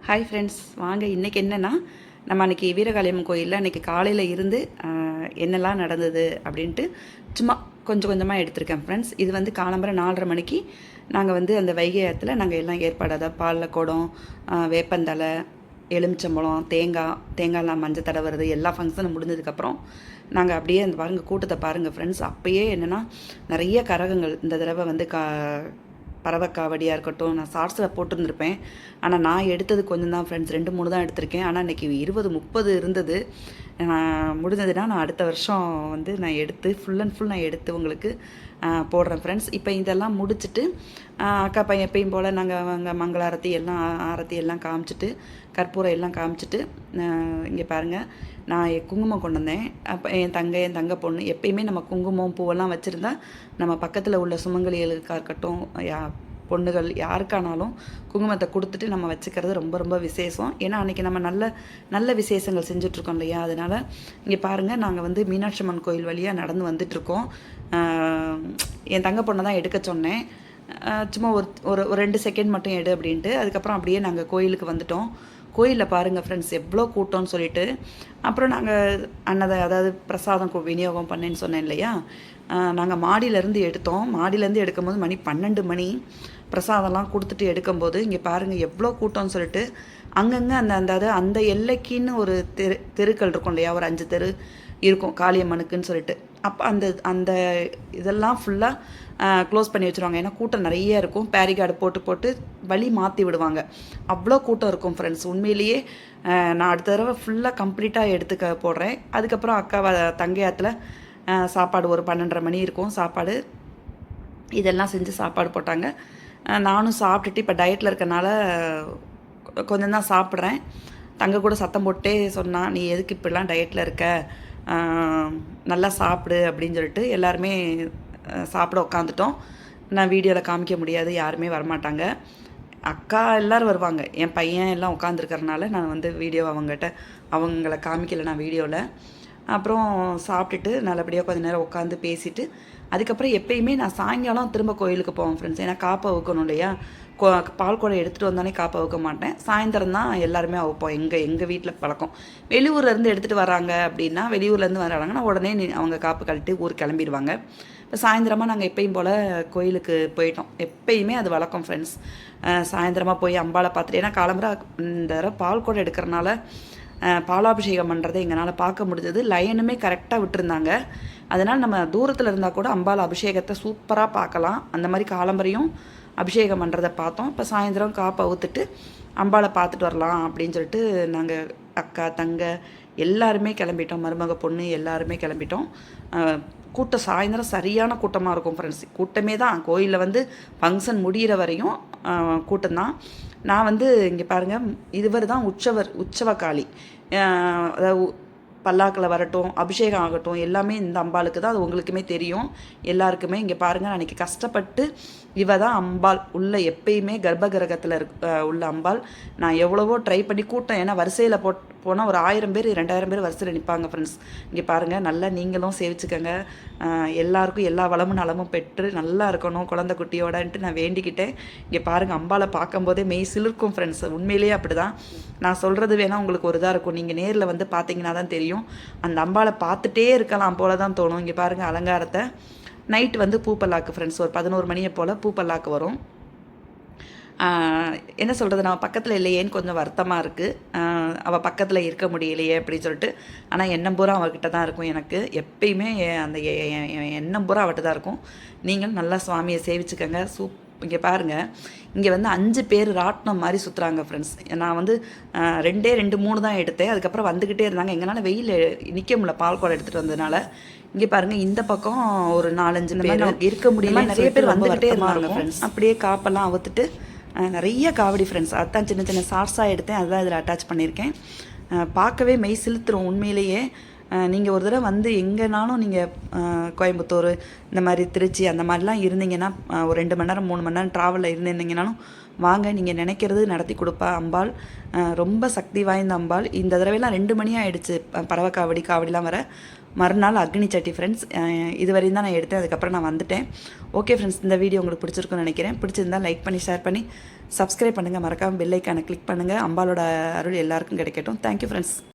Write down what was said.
Hi friends, வாங்க இன்றைக்கி என்னென்னா நம்ம அன்றைக்கி வீரகாளியம்மன் கோயிலில் அன்றைக்கி காலையில் இருந்து என்னெல்லாம் நடந்தது அப்படின்ட்டு சும்மா கொஞ்சம் கொஞ்சமாக எடுத்திருக்கேன் ஃப்ரெண்ட்ஸ். இது வந்து காலம்பரம் 4:30 மணிக்கு நாங்கள் வந்து அந்த வைகை ஆற்றுல நாங்கள் எல்லாம் ஏற்பாடு, அதாவது பாலில் குடம், வேப்பந்தலை, எலுமிச்சம்பழம், தேங்காய்லாம் மஞ்சள் தடவுறது எல்லா ஃபங்க்ஷனும் முடிஞ்சதுக்கப்புறம் நாங்கள் அப்படியே அந்த பாருங்கள் கூட்டத்தை பாருங்கள் ஃப்ரெண்ட்ஸ். அப்போயே என்னென்னா நிறைய கரகங்கள் இந்த தடவை வந்து பறவைக்காவடியாக இருக்கட்டும், நான் ஷார்ட்ஸில் போட்டிருந்துருப்பேன். ஆனால் நான் எடுத்தது கொஞ்சம் தான் ஃப்ரெண்ட்ஸ், 2-3 தான் எடுத்திருக்கேன். ஆனால் இன்றைக்கி 20-30 இருந்தது. முடிஞ்சதுன்னா நான் அடுத்த வருஷம் வந்து நான் எடுத்து ஃபுல் அண்ட் ஃபுல் நான் எடுத்து உங்களுக்கு போடுறேன் ஃப்ரெண்ட்ஸ். இப்போ இதெல்லாம் முடிச்சுட்டு அக்கா பையன் எப்பயும் போல் நாங்கள் அங்கே மங்களாரத்தி எல்லாம் ஆரத்தி எல்லாம் காமிச்சிட்டு கற்பூரம் எல்லாம் காமிச்சிட்டு இங்கே பாருங்கள், நான் குங்குமம் கொண்டு வந்தேன். அப்போ என் தங்க பொண்ணு எப்பயுமே நம்ம குங்குமம் பூவெல்லாம் வச்சுருந்தா நம்ம பக்கத்தில் உள்ள சுமங்கலிகளுக்காக இருக்கட்டும், பொண்ணுகள் யாருக்கானாலும் குங்குமத்தை கொடுத்துட்டு நம்ம வச்சுக்கிறது ரொம்ப ரொம்ப விசேஷம். ஏன்னா அன்றைக்கி நம்ம நல்ல நல்ல விசேஷங்கள் செஞ்சிட்ருக்கோம் இல்லையா. அதனால் இங்கே பாருங்கள், நாங்கள் வந்து மீனாட்சி அம்மன் கோயில் வழியாக நடந்து வந்துட்ருக்கோம். என் தங்க பொண்ணை தான் எடுக்க சொன்னேன். சும்மா ஒரு 2 செகண்ட் மட்டும் எடு அப்படின்ட்டு. அதுக்கப்புறம் அப்படியே நாங்கள் கோயிலுக்கு வந்துட்டோம். கோயிலில் பாருங்கள் ஃப்ரெண்ட்ஸ் எவ்வளோ கூட்டம்னு சொல்லிட்டு. அப்புறம் நாங்கள் அதாவது பிரசாதம் விநியோகம் பண்ணேன்னு சொன்னேன் இல்லையா. நாங்கள் மாடியிலேருந்து எடுத்தோம். மாடியிலேருந்து எடுக்கும்போது மணி 12 மணி. பிரசாதம்லாம் கொடுத்துட்டு எடுக்கும்போது இங்கே பாருங்கள் எவ்வளோ கூட்டம்னு சொல்லிட்டு. அங்கங்கே அந்த எல்லைக்குன்னு ஒரு தெருக்கள் இருக்கும் இல்லையா, ஒரு 5 தெரு இருக்கும் காளியம்மனுக்குன்னு சொல்லிட்டு. அப்போ அந்த இதெல்லாம் ஃபுல்லாக க்ளோஸ் பண்ணி வச்சுருவாங்க. ஏன்னா கூட்டம் நிறைய இருக்கும். பேரிகார்டு போட்டு வழி மாற்றி விடுவாங்க. அவ்வளோ கூட்டம் இருக்கும் ஃப்ரெண்ட்ஸ். உண்மையிலேயே நான் அடுத்த தடவை ஃபுல்லாக கம்ப்ளீட்டாக எடுத்துக்க போடுறேன். அதுக்கப்புறம் அக்கா தங்கையாத்தில் சாப்பாடு ஒரு 12:30 மணி இருக்கும். சாப்பாடு இதெல்லாம் செஞ்சு சாப்பாடு போட்டாங்க. நானும் சாப்பிட்டுட்டு இப்போ டயட்டில் இருக்கனால கொஞ்சம் தான் சாப்பிட்றேன். தங்க கூட சத்தம் போட்டே சொன்னான், நீ எதுக்கு இப்படிலாம் டயட்டில் இருக்க, நல்லா சாப்பிடு அப்படின்னு சொல்லிட்டு. எல்லாருமே சாப்பிட உட்காந்துட்டோம். நான் வீடியோவில் காமிக்க முடியாது, யாருமே வரமாட்டாங்க. அக்கா எல்லோரும் வருவாங்க. என் பையன் எல்லாம் உட்காந்துருக்கறனால நான் வந்து வீடியோ அவங்கள காமிக்கலை நான் வீடியோவில். அப்புறம் சாப்பிட்டுட்டு நல்லபடியாக கொஞ்சம் நேரம் உட்காந்து பேசிவிட்டு அதுக்கப்புறம் எப்பயுமே நான் சாயங்காலம் திரும்ப கோயிலுக்கு போவேன் ஃப்ரெண்ட்ஸ். ஏன்னா காப்பை அவுக்கணும் இல்லையா. பால் குடம் எடுத்துகிட்டு வந்தானே காப்பை அவுக்க மாட்டேன். சாயந்தரம் தான் எல்லாருமே அவுப்போம். எங்கள் வீட்டில் பழக்கம். வெளியூர்லேருந்து எடுத்துகிட்டு வராங்க அப்படின்னா, வெளியூர்லேருந்து வராங்கன்னா உடனே அவங்க காப்பு கழட்டி ஊருக்கு கிளம்பிடுவாங்க. இப்போ சாயந்தரமாக நாங்கள் எப்பயும் போல் கோயிலுக்கு போயிட்டோம். எப்பயுமே அது வழக்கம் ஃப்ரெண்ட்ஸ். சாயந்தரமாக போய் அம்பாவை பார்த்துட்டு, ஏன்னா காலம்புற இந்த தடவை பால் குடம் எடுக்கிறனால பாலாபிஷேகம் பண்ணுறதை எங்களால் பார்க்க முடிஞ்சது. லைனுமே கரெக்டாக விட்டுருந்தாங்க. அதனால் நம்ம தூரத்தில் இருந்தால் கூட அம்பாள் அபிஷேகத்தை சூப்பராக பார்க்கலாம். அந்த மாதிரி காலம்பரையும் அபிஷேகம் பண்ணுறதை பார்த்தோம். இப்போ சாயந்தரம் காப்பை ஊற்றுட்டு அம்பாளை பார்த்துட்டு வரலாம் அப்படின்னு சொல்லிட்டு நாங்கள் அக்கா தங்க எல்லாருமே கிளம்பிட்டோம். மருமக பொண்ணு எல்லாருமே கிளம்பிட்டோம். கூட்டம் சாயந்தரம் சரியான கூட்டமாக இருக்கும் ஃப்ரெண்ட்ஸ். கூட்டமே தான். கோயிலில் வந்து ஃபங்க்ஷன் முடிகிற வரையும் கூட்டம்தான். நான் வந்து இங்கே பாருங்கள், இதுவர் தான் உற்சவ காளி. அதாவது பல்லாக்கில் வரட்டும், அபிஷேகம் ஆகட்டும், எல்லாமே இந்த அம்பாளுக்கு தான். அது உங்களுக்குமே தெரியும் எல்லாருக்குமே. இங்கே பாருங்கள், அன்றைக்கி கஷ்டப்பட்டு இவ தான் அம்பாள் உள்ள எப்பயுமே கர்ப்பகிரகத்தில் உள்ள அம்பாள். நான் எவ்வளவோ ட்ரை பண்ணி கூட்டம், ஏன்னா வரிசையில் போனால் ஒரு 1000 பேர் 2000 பேர் வரிசையில் நிற்பாங்க ஃப்ரெண்ட்ஸ். இங்கே பாருங்கள், நல்லா நீங்களும் சேவிச்சுக்கோங்க. எல்லாருக்கும் எல்லா வளமும் நலமும் பெற்று நல்லா இருக்கணும் குழந்தை குட்டியோடன்ட்டு நான் வேண்டிக்கிட்டேன். இங்கே பாருங்கள், அம்பாளை பார்க்கும்போதே மெய் சிலிர்க்கும் ஃப்ரெண்ட்ஸ். உண்மையிலேயே அப்படி தான். நான் சொல்கிறது வேணால் உங்களுக்கு ஒரு இதாக இருக்கும். நீங்கள் நேரில் வந்து பார்த்தீங்கன்னா தான் தெரியும். அந்த அம்பாளை பார்த்துட்டே இருக்கலாம் போல தான் தோணும். இங்கே பாருங்கள் அலங்காரத்தை. நைட்டு வந்து பூப்பல்லாக்கு ஃப்ரெண்ட்ஸ், ஒரு 11 மணியை போல் பூப்பல்லாக்கு வரும். என்ன சொல்கிறது, நான் பக்கத்தில் இல்லையேன்னு கொஞ்சம் வருத்தமாக இருக்குது. அவள் பக்கத்தில் இருக்க முடியலையே அப்படின்னு சொல்லிட்டு. ஆனால் எண்ணம் பூரா அவகிட்ட தான் இருக்கும். எனக்கு எப்பயுமே அந்த எண்ணம் பூரா அவகிட்ட தான் இருக்கும். நீங்களும் நல்லா சுவாமியை சேவிச்சுக்கோங்க. இங்கே பாருங்கள், இங்கே வந்து 5 பேர் ராட்டினம் மாதிரி சுற்றுறாங்க ஃப்ரெண்ட்ஸ். நான் வந்து 2-3 தான் எடுத்தேன். அதுக்கப்புறம் வந்துக்கிட்டே இருந்தாங்க. எங்களால் வெயில் நிற்க முடியல பால் குடம் எடுத்துகிட்டு வந்ததுனால. இங்கே பாருங்கள், இந்த பக்கம் ஒரு 4-5 பேர் இருக்க முடியல. நிறைய பேர் வந்துக்கிட்டே இருந்தாங்க ஃப்ரெண்ட்ஸ். அப்படியே காப்பெல்லாம் அவுத்துட்டு நிறைய காவடி ஃப்ரெண்ட்ஸ். அதுதான் சின்ன சின்ன ஷார்ட்ஸாக எடுத்தேன். அதுதான் இதில் அட்டாச் பண்ணியிருக்கேன். பார்க்கவே மெய் சிலுத்துரும் உண்மையிலேயே. நீங்கள் ஒரு தடவை வந்து எங்கேனாலும் நீங்கள் கோயம்புத்தூர் இந்த மாதிரி திருச்சி அந்த மாதிரிலாம் இருந்தீங்கன்னா, ஒரு 2 மணி நேரம் 3 மணி நேரம் ட்ராவலில் இருந்தீங்கன்னாலும் வாங்க. நீங்கள் நினைக்கிறது நடத்தி கொடுப்பா அம்பாள். ரொம்ப சக்தி வாய்ந்த அம்பாள். இந்த தடவைலாம் 2 மணி ஆகிடுச்சு பறவை காவடிலாம் வர. மறுநாள் அக்னி சட்டி ஃப்ரெண்ட்ஸ். இது வரையும் தான் நான் எடுத்தேன், அதுக்கப்புறம் நான் வந்துட்டேன். ஓகே ஃப்ரெண்ட்ஸ், இந்த வீடியோ உங்களுக்கு பிடிச்சிருக்குன்னு நினைக்கிறேன். பிடிச்சிருந்தால் லைக் பண்ணி ஷேர் பண்ணி சப்ஸ்கிரைப் பண்ணுங்கள். மறக்காமல் பெல் ஐக்கானை கிளிக் பண்ணுங்கள். அம்பாலோட அருள் எல்லாருக்கும் கிடைக்கட்டும். Thank you friends.